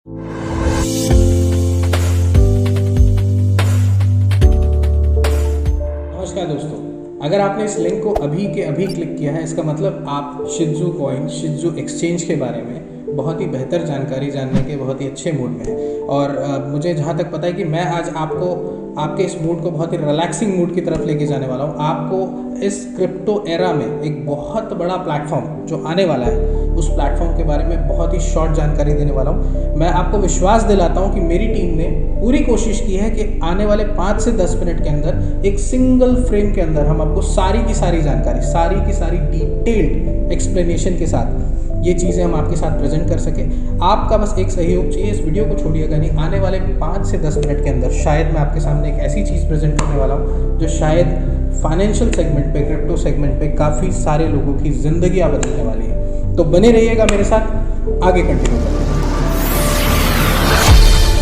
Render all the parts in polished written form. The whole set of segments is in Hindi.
नमस्कार दोस्तों, अगर आपने इस लिंक को अभी के अभी क्लिक किया है, इसका मतलब आप शिज़ू कॉइन, शिज़ू एक्सचेंज के बारे में बहुत ही बेहतर जानकारी जानने के बहुत ही अच्छे मूड में हैं। और मुझे जहाँ तक पता है कि मैं आज आपको आपके इस मूड को बहुत ही रिलैक्सिंग मूड की तरफ लेके जाने वाला हूँ। आपको इस क्रिप्टो एरा में एक बहुत बड़ा प्लेटफॉर्म जो आने वाला है, उस प्लेटफॉर्म के बारे में बहुत ही शॉर्ट जानकारी देने वाला हूँ। मैं आपको विश्वास दिलाता हूँ कि मेरी टीम ने पूरी कोशिश की है कि आने वाले 5 से 10 मिनट के अंदर एक सिंगल फ्रेम के अंदर हम आपको सारी की सारी जानकारी, सारी की सारी डिटेल्ड एक्सप्लेनेशन के साथ ये चीज़ें हम आपके साथ प्रेजेंट कर सके। आपका बस एक सहयोग चाहिए। इस वीडियो को छोड़िएगा नहीं। आने वाले 5 से 10 मिनट के अंदर शायद मैं आपके सामने एक ऐसी चीज़ प्रेजेंट करने वाला हूँ जो शायद फाइनेंशियल सेगमेंट पे, क्रिप्टो सेगमेंट पे काफ़ी सारे लोगों की ज़िंदगियाँ बदलने वाली है। तो बने रहिएगा मेरे साथ, आगे कंटिन्यू करते हैं।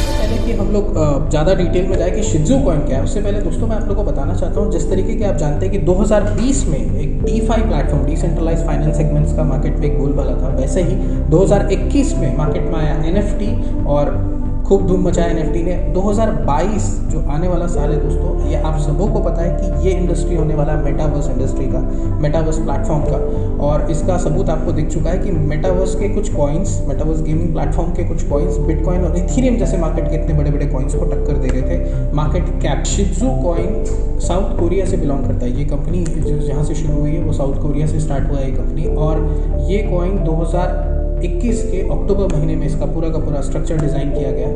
पहले कि हम लोग ज़्यादा डिटेल में जाए कि शिज़ू कॉइन क्या है, उससे पहले दोस्तों मैं आप लोगों को बताना चाहता हूँ, जिस तरीके के आप जानते हैं कि 2020 में एक DeFi platform, decentralize finance segments का मार्केट में एक बोलबाला था, वैसे ही 2021 में मार्केट में आया NFT और खूब धूम मचाया NFT ने। 2022 जो आने वाला साल है दोस्तों, ये आप सबों को पता है कि ये इंडस्ट्री होने वाला है मेटावर्स इंडस्ट्री का, मेटावर्स प्लेटफॉर्म का। और इसका सबूत आपको दिख चुका है कि मेटावर्स के कुछ कॉइन्स, मेटावर्स गेमिंग प्लेटफॉर्म के कुछ कॉइन्स बिटकॉइन और इथेरियम जैसे मार्केट के इतने बड़े बड़े कॉइन्स को टक्कर दे रहे थे। मार्केट कैप शिज़ू कॉइन साउथ कोरिया से बिलोंग करता है। ये कंपनी जो जहाँ से शुरू हुई है वो साउथ कोरिया से स्टार्ट हुआ है ये कंपनी। और ये कॉइन 2021 के अक्टूबर महीने में इसका पूरा का पूरा स्ट्रक्चर डिज़ाइन किया गया।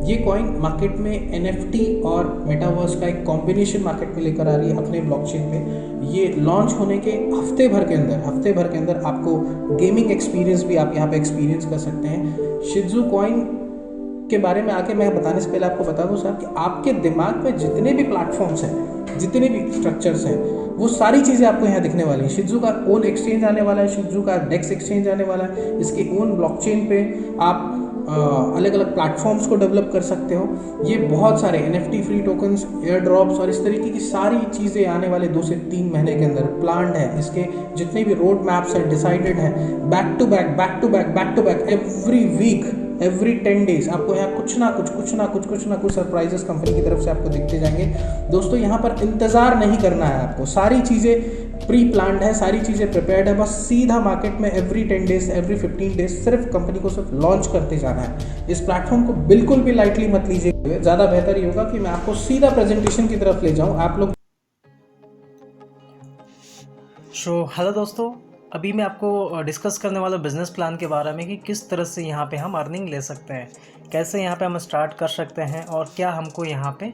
ये कॉइन मार्केट में NFT और मेटावर्स का एक कॉम्बिनेशन मार्केट में लेकर आ रही है अपने ब्लॉकचेन पे। ये लॉन्च होने के हफ्ते भर के अंदर आपको गेमिंग एक्सपीरियंस भी आप यहाँ पे एक्सपीरियंस कर सकते हैं। शिज़ू कॉइन के बारे में आगे मैं बताने से पहले आपको बता दूँ साहब कि आपके दिमाग में जितने भी प्लेटफॉर्म्स हैं, जितने भी स्ट्रक्चर्स हैं, वो सारी चीज़ें आपको यहाँ दिखने वाली हैं। शिज़ू का ओन एक्सचेंज आने वाला है, शिज़ू का डेक्स एक्सचेंज आने वाला है। इसके ओन ब्लॉकचेन पे आप अलग अलग प्लेटफॉर्म्स को डेवलप कर सकते हो। ये बहुत सारे NFT free tokens, air drops और इस तरीके की सारी चीज़ें आने वाले 2 से 3 महीने के अंदर प्लान्ड है। इसके जितने भी रोड मैप्स हैं डिसाइडेड हैं। Back to back every week, every 10 days आपको यहाँ कुछ ना कुछ सरप्राइजेस कंपनी की तरफ से आपको दिखते जाएंगे। दोस्तों यहाँ पर इंतज़ार नहीं करना है आपको, सारी चीज़ें प्री प्लान्ड है, सारी चीज़ें प्रिपेयर्ड है। बस सीधा मार्केट में एवरी 10 डेज, एवरी 15 डेज सिर्फ कंपनी को सिर्फ लॉन्च करते जाना है। इस प्लेटफॉर्म को बिल्कुल भी लाइटली मत लीजिए। ज़्यादा बेहतर ये होगा कि मैं आपको सीधा प्रेजेंटेशन की तरफ ले जाऊँ। आप लोग हेलो दोस्तों, अभी मैं आपको डिस्कस करने वाला बिज़नेस प्लान के बारे में कि किस तरह से यहाँ पे हम अर्निंग ले सकते हैं, कैसे यहाँ पे हम स्टार्ट कर सकते हैं और क्या हमको यहाँ पे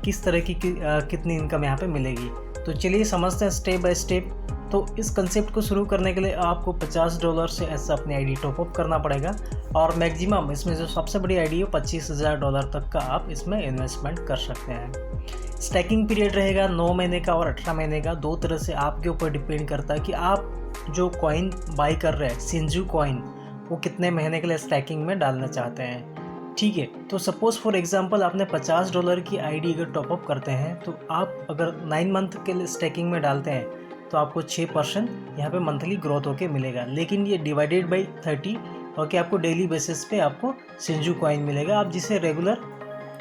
किस तरह की कितनी इनकम यहाँ पे मिलेगी। तो चलिए समझते हैं स्टेप बाय स्टेप। तो इस कंसेप्ट को शुरू करने के लिए आपको $50 से ऐसा अपनी आईडी टॉपअप करना पड़ेगा और मैक्सिमम इसमें जो सबसे बड़ी आईडी है $25,000 तक का आप इसमें इन्वेस्टमेंट कर सकते हैं। स्टैकिंग पीरियड रहेगा 9 महीने का और 18 महीने का। 2 तरह से आपके ऊपर डिपेंड करता है कि आप जो कॉइन बाई कर रहे हैं, शिज़ू कॉइन, वो कितने महीने के लिए स्टैकिंग में डालना चाहते हैं। ठीक है, तो सपोज़ फॉर एग्जांपल आपने $50 की आईडी अगर टॉपअप करते हैं तो आप अगर 9 मंथ के लिए स्टैकिंग में डालते हैं तो आपको 6% यहाँ पे मंथली ग्रोथ होके मिलेगा। लेकिन ये डिवाइडेड बाई 30 और कि आपको डेली बेसिस पे आपको शिज़ू कॉइन मिलेगा। आप जिसे रेगुलर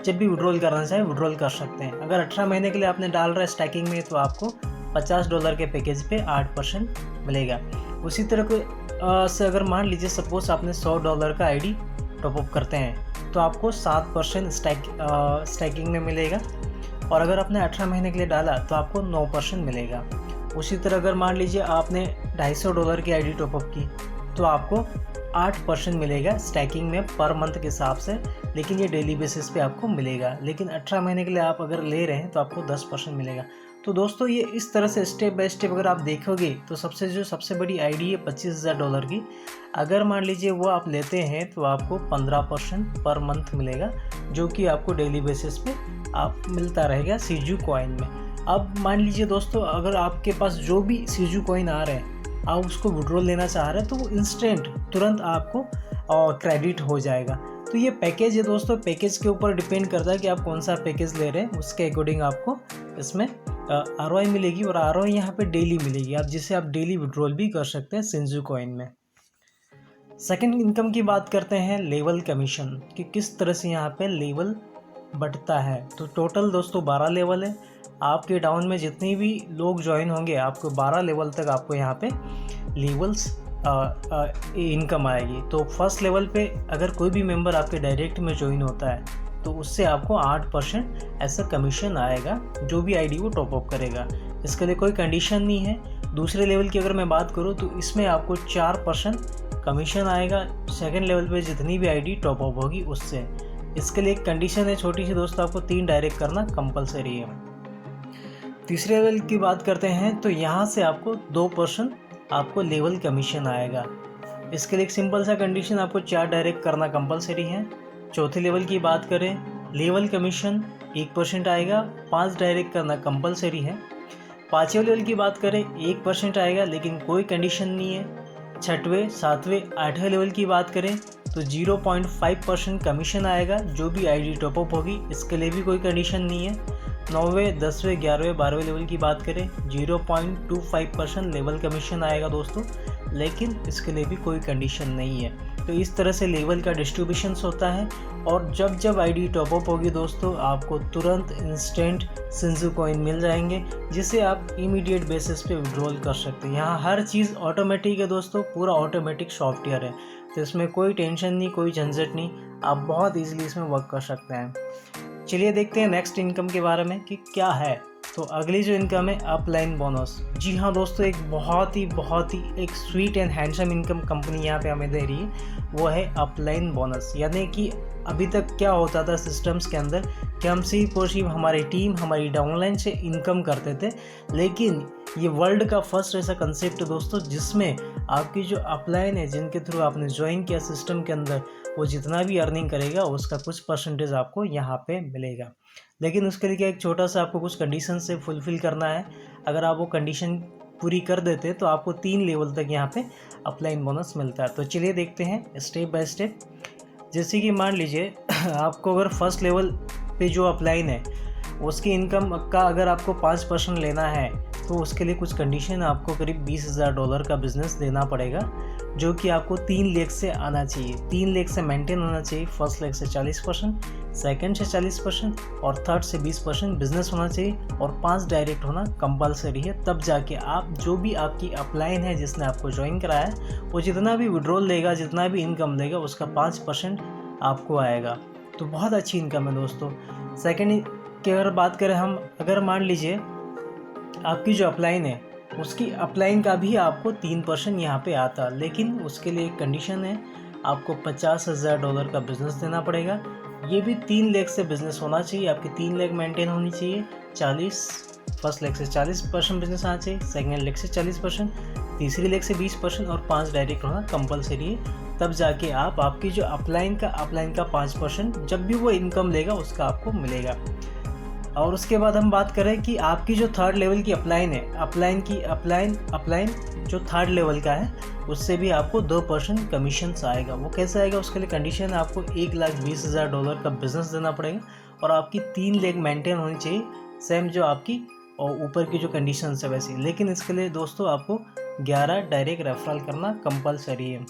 जब भी विड्रॉल करना चाहें विड्रॉल कर सकते हैं। अगर 18 महीने के लिए आपने डाल रहा है स्टैकिंग में तो आपको $50 के पैकेज पे 8% मिलेगा। उसी तरह से अगर मान लीजिए सपोज आपने $100 का आईडी टॉपअप करते हैं तो आपको 7% स्टैकिंग में मिलेगा। और अगर आपने 18 महीने के लिए डाला तो आपको 9% मिलेगा। उसी तरह अगर मान लीजिए आपने $250 की आईडी टॉपअप की तो आपको 8% मिलेगा स्टैकिंग में पर मंथ के हिसाब से, लेकिन ये डेली बेसिस पे आपको मिलेगा। लेकिन 18 महीने के लिए आप अगर ले रहे हैं तो आपको 10% मिलेगा। तो दोस्तों ये इस तरह से स्टेप बाय स्टेप अगर आप देखोगे तो सबसे बड़ी आईडी है $25,000 की। अगर मान लीजिए वो आप लेते हैं तो आपको 15% पर मंथ मिलेगा, जो कि आपको डेली बेसिस पे आप मिलता रहेगा शिज़ू कॉइन में। अब मान लीजिए दोस्तों अगर आपके पास जो भी शिज़ू कॉइन आ रहे हैं आप उसको विड्रॉल लेना चाह रहे हैं तो वो इंस्टेंट तुरंत आपको क्रेडिट हो जाएगा। तो ये पैकेज है दोस्तों, पैकेज के ऊपर डिपेंड करता है कि आप कौन सा पैकेज ले रहे हैं, उसके अकॉर्डिंग आपको इसमें ROI मिलेगी। और ROI यहाँ पे डेली मिलेगी, आप जिसे आप डेली विड्रॉल भी कर सकते हैं शिज़ू कॉइन में। सेकंड इनकम की बात करते हैं लेवल कमीशन कि किस तरह से यहाँ पे लेवल बढ़ता है। तो टोटल दोस्तों 12 लेवल है। आपके डाउन में जितनी भी लोग ज्वाइन होंगे आपको 12 लेवल तक आपको यहाँ पे लेवल्स इनकम आएगी। तो फर्स्ट लेवल पे अगर कोई भी मेंबर आपके डायरेक्ट में ज्वाइन होता है तो उससे आपको 8% ऐसा कमीशन आएगा जो भी आईडी वो टॉपअप करेगा। इसके लिए कोई कंडीशन नहीं है। दूसरे लेवल की अगर मैं बात करूँ तो इसमें आपको 4% कमीशन आएगा सेकंड लेवल पे जितनी भी आईडी टॉपअप होगी उससे। इसके लिए एक कंडीशन है छोटी सी दोस्तों, आपको 3 डायरेक्ट करना कंपलसरी है। तीसरे लेवल की बात करते हैं तो यहाँ से आपको 2% आपको लेवल कमीशन आएगा। इसके लिए एक सिंपल सा कंडीशन, आपको 4 डायरेक्ट करना कंपलसरी है। चौथे लेवल की बात करें, लेवल कमीशन 1% आएगा, 5 डायरेक्ट करना कंपलसरी है। पाँचवें लेवल की बात करें 1% आएगा लेकिन कोई कंडीशन नहीं है। छठवें, सातवें, 8वें लेवल की बात करें तो 0.5% कमीशन आएगा जो भी आईडी टॉपअप होगी, इसके लिए भी कोई कंडीशन नहीं है। 9वें, 10वें, 11वें, 12वें लेवल की बात करें 0.25% लेवल कमीशन आएगा दोस्तों, लेकिन इसके लिए भी कोई कंडीशन नहीं है। तो इस तरह से लेवल का डिस्ट्रीब्यूशंस होता है और जब जब आईडी टॉपअप होगी दोस्तों आपको तुरंत इंस्टेंट शिंजू कॉइन मिल जाएंगे जिसे आप इमीडिएट बेसिस पे विड्रॉल कर सकते हैं। यहाँ हर चीज़ ऑटोमेटिक है दोस्तों, पूरा ऑटोमेटिक सॉफ्टवेयर है, तो इसमें कोई टेंशन नहीं, कोई झंझट नहीं, आप बहुत ईजिली इसमें वर्क कर सकते हैं। चलिए देखते हैं नेक्स्ट इनकम के बारे में कि क्या है। तो अगली जो इनकम है अपलाइन बोनस। जी हाँ दोस्तों, एक बहुत ही एक sweet and handsome income company यहाँ पे हमें दे रही है, वो है अपलाइन बोनस। यानी कि अभी तक क्या होता था सिस्टम्स के अंदर कि हम सिर्फ और सिर्फ हमारी टीम हमारी डाउनलाइन से इनकम करते थे, लेकिन ये वर्ल्ड का फर्स्ट ऐसा कंसेप्ट है दोस्तों जिसमें आपकी जो अपलाइन है जिनके थ्रू आपने ज्वाइन किया सिस्टम के अंदर, वो जितना भी अर्निंग करेगा उसका कुछ परसेंटेज आपको यहाँ पे मिलेगा। लेकिन उसके लिए क्या एक छोटा सा आपको कुछ कंडीशन से फुलफ़िल करना है। अगर आप वो कंडीशन पूरी कर देते तो आपको 3 लेवल तक यहाँ पे अपलाइन बोनस मिलता है। तो चलिए देखते हैं स्टेप बाय स्टेप। जैसे कि मान लीजिए आपको अगर फर्स्ट लेवल पे जो अपलाइन है उसकी इनकम का अगर आपको 5% लेना है तो उसके लिए कुछ कंडीशन, आपको करीब $20,000 का बिज़नेस देना पड़ेगा जो कि आपको 3 लेग से आना चाहिए। 3 लेग से मेंटेन होना चाहिए। फर्स्ट लेग से 40%, सेकंड से 40% और थर्ड से 20% बिजनेस होना चाहिए और 5 डायरेक्ट होना कंपलसरी है। तब जाके आप जो भी आपकी अपलाइन है जिसने आपको ज्वाइन कराया है वो जितना भी विड्रॉल लेगा, जितना भी इनकम लेगा उसका 5% आपको आएगा। तो बहुत अच्छी इनकम है दोस्तों। सेकेंड की अगर बात करें हम, अगर मान लीजिए आपकी जो अपलाइन है उसकी अपलाइन का भी आपको 3% यहाँ पे आता, लेकिन उसके लिए एक कंडीशन है, आपको $50,000 का बिज़नेस देना पड़ेगा। ये भी 3 लेग से बिज़नेस होना चाहिए, आपकी 3 लेग मेंटेन होनी चाहिए। 40 फर्स्ट लेग से 40% बिजनेस आना चाहिए, सेकेंड लेग से 40%, तीसरी लेग से 20% और 5 डायरेक्ट होना कंपलसरी है। तब जाके आप आपकी जो अपलाइन का 5% जब भी वो इनकम लेगा उसका आपको मिलेगा। और उसके बाद हम बात करें कि आपकी जो थर्ड लेवल की अपलाइन है, अपलाइन जो थर्ड लेवल का है उससे भी आपको 2% कमीशन आएगा। वो कैसे आएगा, उसके लिए कंडीशन है आपको $1,20,000 का बिज़नेस देना पड़ेगा और आपकी 3 लेग मेंटेन होनी चाहिए, सेम जो आपकी और ऊपर की जो कंडीशन है वैसी। लेकिन इसके लिए दोस्तों आपको 11 डायरेक्ट रेफरल करना कंपलसरी है।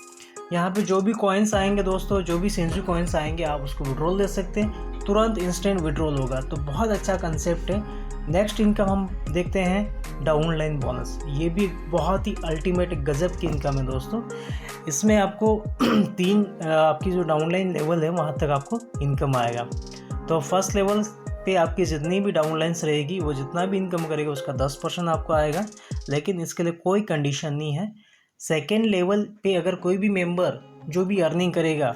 यहाँ पे जो भी कॉइन्स आएंगे दोस्तों, जो भी शिंजू कॉइन्स आएंगे आप उसको विड्रॉल दे सकते हैं, तुरंत इंस्टेंट विड्रॉल होगा। तो बहुत अच्छा कंसेप्ट है। नेक्स्ट इनकम हम देखते हैं डाउनलाइन बोनस। ये भी बहुत ही अल्टीमेट गजब की इनकम है दोस्तों। इसमें आपको 3 आपकी जो डाउनलाइन लेवल है वहाँ तक आपको इनकम आएगा। तो फर्स्ट लेवल पे आपकी जितनी भी डाउनलाइंस रहेगी वो जितना भी इनकम करेगा उसका 10% आपको आएगा, लेकिन इसके लिए कोई कंडीशन नहीं है। सेकेंड लेवल पे अगर कोई भी मेंबर जो भी अर्निंग करेगा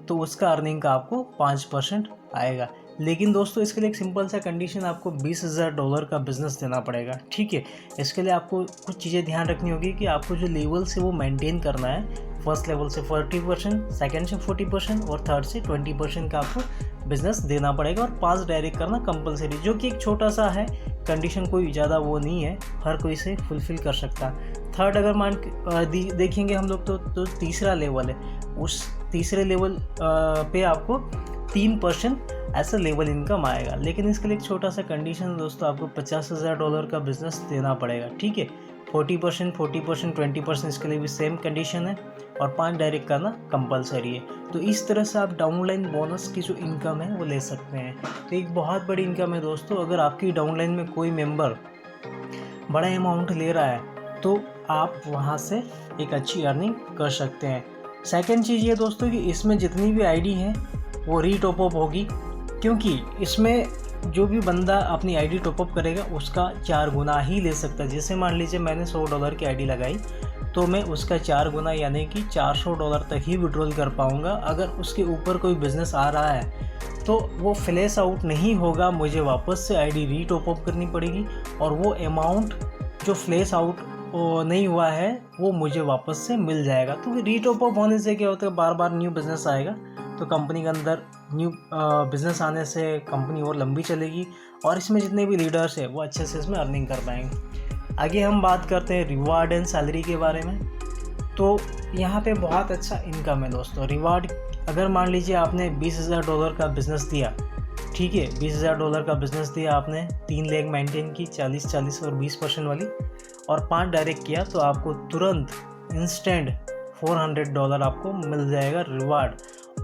तो उसका अर्निंग का आपको 5% आएगा। लेकिन दोस्तों इसके लिए एक सिंपल सा कंडीशन, आपको $20,000 का बिज़नेस देना पड़ेगा, ठीक है। इसके लिए आपको कुछ चीज़ें ध्यान रखनी होगी कि आपको जो लेवल से वो मेंटेन करना है, फर्स्ट लेवल से 40%, सेकंड से 40% और थर्ड से 20% का आपको बिज़नेस देना पड़ेगा और 5 डायरेक्ट करना कंपलसरी, जो कि एक छोटा सा है कंडीशन, कोई ज़्यादा वो नहीं है, हर कोई से फुलफ़िल कर सकता है। थर्ड अगर देखेंगे हम लोग तो तीसरा लेवल है, उस तीसरे लेवल पे आपको 3% ऐसा लेवल इनकम आएगा। लेकिन इसके लिए एक छोटा सा कंडीशन दोस्तों, आपको $50,000 का बिज़नेस देना पड़ेगा, ठीक है। 40%, 20% इसके लिए भी सेम कंडीशन है और 5 डायरेक्ट करना कंपलसरी है। तो इस तरह से आप डाउनलाइन बोनस की जो इनकम है वो ले सकते हैं। तो एक बहुत बड़ी इनकम है दोस्तों। अगर आपकी डाउनलाइन में कोई मेंबर बड़ा अमाउंट ले रहा है तो आप वहाँ से एक अच्छी अर्निंग कर सकते हैं। सेकंड चीज़ ये दोस्तों कि इसमें जितनी भी आईडी है वो रीटॉपअप होगी, क्योंकि इसमें जो भी बंदा अपनी आईडी टॉपअप करेगा उसका 4 गुना ही ले सकता है। जैसे मान लीजिए मैंने $100 की आईडी लगाई तो मैं उसका 4 गुना यानी कि $400 तक ही विड्रॉल कर पाऊँगा। अगर उसके ऊपर कोई बिज़नेस आ रहा है तो वो फ्लैश आउट नहीं होगा, मुझे वापस से आईडी रीटॉपअप करनी पड़ेगी और वो अमाउंट जो फ्लैश आउट नहीं हुआ है वो मुझे वापस से मिल जाएगा। तो रीटॉपअप होने से क्या होता है, बार बार न्यू बिज़नेस आएगा तो कंपनी के अंदर न्यू बिज़नेस आने से कंपनी और लंबी चलेगी और इसमें जितने भी लीडर्स हैं वो अच्छे से इसमें अर्निंग कर पाएंगे। आगे हम बात करते हैं रिवार्ड एंड सैलरी के बारे में। तो यहाँ पे बहुत अच्छा इनकम है दोस्तों। रिवार्ड अगर मान लीजिए आपने $20,000 का बिज़नेस दिया, ठीक है, $20,000 का बिज़नेस दिया आपने, 3 लेग मेंटेन की 40-40 और 20% वाली और 5 डायरेक्ट किया तो आपको तुरंत इंस्टेंट $400 आपको मिल जाएगा रिवार्ड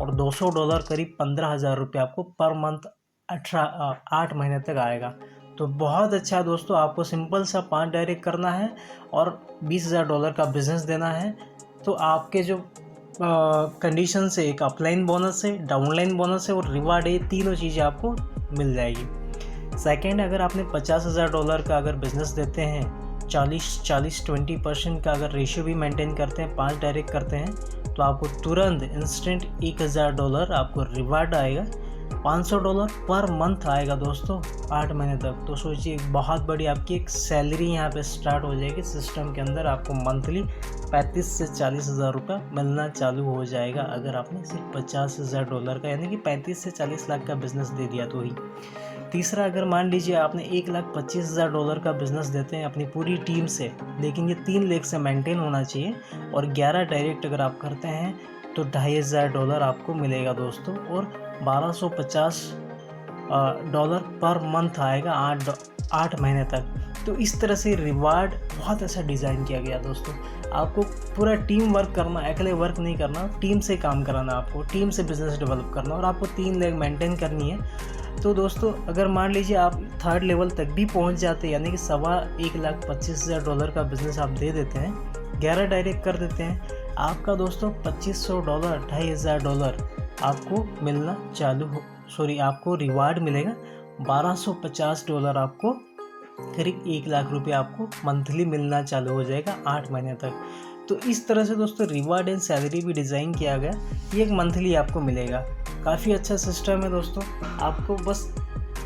और $200 करीब ₹15,000 आपको पर मंथ 8 महीने तक आएगा। तो बहुत अच्छा है दोस्तों। आपको सिंपल सा 5 डायरेक्ट करना है और $20,000 का बिज़नेस देना है तो आपके जो कंडीशन से एक अपलाइन बोनस है, डाउनलाइन बोनस है और रिवार्ड है, तीनों चीज़ें आपको मिल जाएगी। सेकंड, अगर आपने $50,000 का अगर बिज़नेस देते हैं, 40-40-20% का अगर रेशियो भी मेंटेन करते हैं, 5 डायरेक्ट करते हैं तो आपको तुरंत इंस्टेंट $1,000 आपको रिवार्ड आएगा। $500 पर मंथ आएगा दोस्तों 8 महीने तक। तो सोचिए बहुत बड़ी आपकी एक सैलरी यहाँ पे स्टार्ट हो जाएगी सिस्टम के अंदर। आपको मंथली 35 से 40 हज़ार रुपये मिलना चालू हो जाएगा अगर आपने सिर्फ $50,000 का यानी कि 35 से 40 लाख का बिज़नेस दे दिया तो ही। तीसरा, अगर मान लीजिए आपने $1,25,000 का बिज़नेस देते हैं अपनी पूरी टीम से, लेकिन ये 3 लेग से मेंटेन होना चाहिए और 11 डायरेक्ट अगर आप करते हैं तो $2,500 आपको मिलेगा दोस्तों और $1,250 पर मंथ आएगा 8 महीने तक। तो इस तरह से रिवार्ड बहुत अच्छा डिज़ाइन किया गया दोस्तों। आपको पूरा टीम वर्क करना, अकेले वर्क नहीं करना, टीम से काम कराना, आपको टीम से बिज़नेस डेवलप करना और आपको 3 लेग मेंटेन करनी है। तो दोस्तों अगर मान लीजिए आप 3rd लेवल तक भी पहुंच जाते हैं यानी कि $1,25,000 का बिज़नेस आप दे देते हैं, 11 डायरेक्ट कर देते हैं, आपका दोस्तों $2,500 $2,500 आपको मिलना चालू हो, आपको रिवार्ड मिलेगा। $1,250 आपको करीब $1,00,000 आपको मंथली मिलना चालू हो जाएगा 8 महीने तक। तो इस तरह से दोस्तों रिवार्ड एंड सैलरी भी डिज़ाइन किया गया, ये एक मंथली आपको मिलेगा। काफ़ी अच्छा सिस्टम है दोस्तों। आपको बस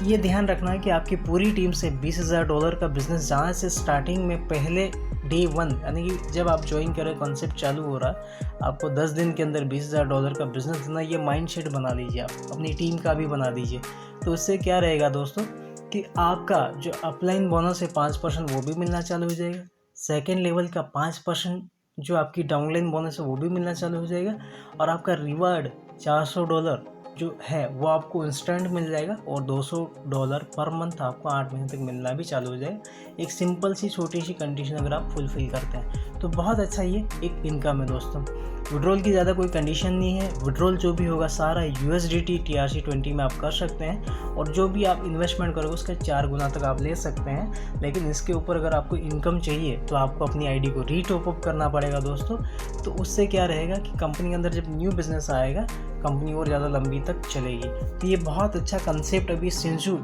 ये ध्यान रखना है कि आपकी पूरी टीम से $20,000 का बिज़नेस जहाँ से स्टार्टिंग में पहले डे 1 यानी कि जब आप ज्वाइन करें, कॉन्सेप्ट चालू हो रहा है, आपको 10 दिन के अंदर $20,000 का बिज़नेस देना, ये माइंडसेट बना लीजिए। आप अपनी टीम का भी बना दीजिए। तो उससे क्या रहेगा दोस्तों कि आपका जो अपलाइन बोनस है 5% वो भी मिलना चालू हो जाएगा। सेकेंड लेवल का 5% जो आपकी डाउनलाइन बोनस है वो भी मिलना चालू हो जाएगा और आपका रिवार्ड $400 जो है वो आपको इंस्टेंट मिल जाएगा और $200 पर मंथ आपको 8 महीने तक मिलना भी चालू हो जाएगा। एक सिंपल सी छोटी सी कंडीशन अगर आप फुलफ़िल करते हैं तो बहुत अच्छा ये एक इनकम है दोस्तों। विड्रॉल की ज़्यादा कोई कंडीशन नहीं है। विड्रॉल जो भी होगा सारा USDT TRC20 में आप कर सकते हैं और जो भी आप इन्वेस्टमेंट करोगे उसका 4 गुना तक आप ले सकते हैं। लेकिन इसके ऊपर अगर आपको इनकम चाहिए तो आपको अपनी आईडी को रीटॉपअप करना पड़ेगा दोस्तों। तो उससे क्या रहेगा कि कंपनी के अंदर जब न्यू बिज़नेस आएगा कंपनी और ज़्यादा लंबी तक चलेगी। तो ये बहुत अच्छा कंसेप्ट अभी शिंजू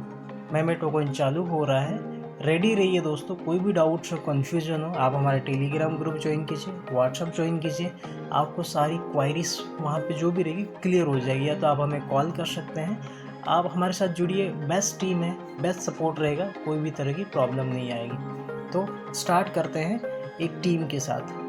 मेमे टोकन चालू हो रहा है। रेडी रहिए दोस्तों। कोई भी डाउट्स हो, कन्फ्यूजन हो, आप हमारे टेलीग्राम ग्रुप ज्वाइन कीजिए, व्हाट्सअप ज्वाइन कीजिए। आपको सारी क्वायरीज वहाँ पे जो भी रहेगी क्लियर हो जाएगी। या तो आप हमें कॉल कर सकते हैं, आप हमारे साथ जुड़िए। बेस्ट टीम है, बेस्ट सपोर्ट रहेगा, कोई भी तरह की प्रॉब्लम नहीं आएगी। तो स्टार्ट करते हैं एक टीम के साथ।